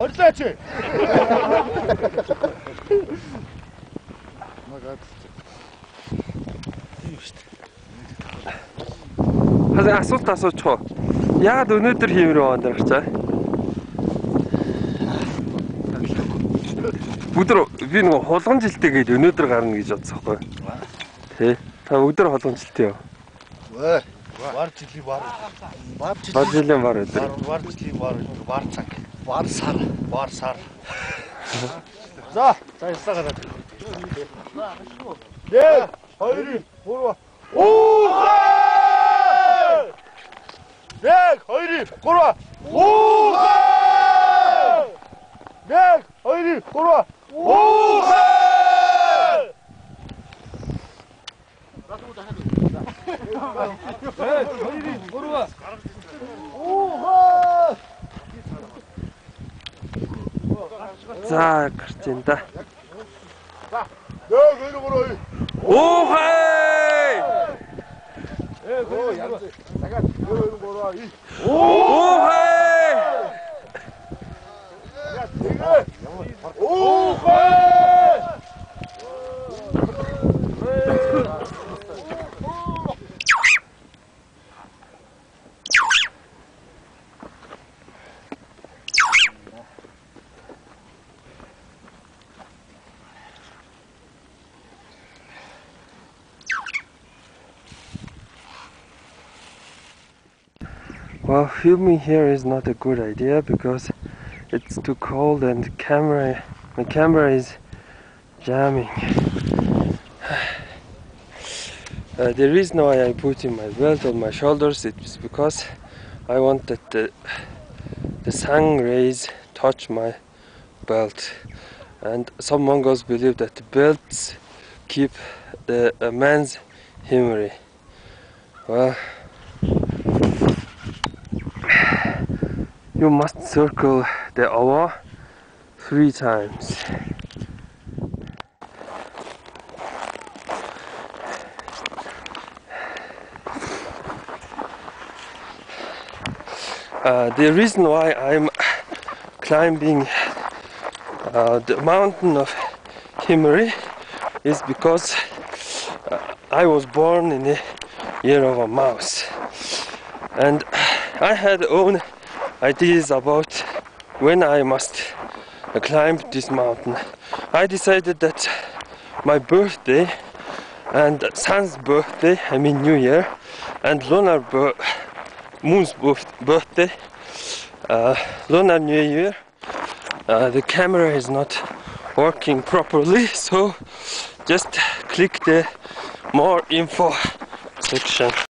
Хорлооч. Хазаа асуулт асуучих уу? Яагаад өнөөдөр хиймээр байна гарчаа? Өдөр би нэг хулган жилтэй гээд өнөөдөр гарна гэж бодсон байхгүй. Тэ. Та өдөр хулган жилтэй юу? Вар жилийн вар. Вар жилийн вар өдөр. Вар жилийн вар цаг. Вар сар. За ясаа гараад. 1 2 3. Уухай! 1 2 3. Уухай! 1 2 3. Уухай! За гарч ин да. Уухай! Well, filming here is not a good idea because it's too cold and my camera is jamming. The reason why I put in my belt on my shoulders is because I want that the sun rays touch my belt, and some Mongols believe that the belts keep the man's memory. Well, you must circle the awa 3 times. The reason why I'm climbing the mountain of Himari is because I was born in the year of a mouse, and I had own ideas about when I must climb this mountain. I decided that my birthday and sun's birthday, I mean New Year, and lunar moon's birthday, lunar New Year, the camera is not working properly, so just click the more info section.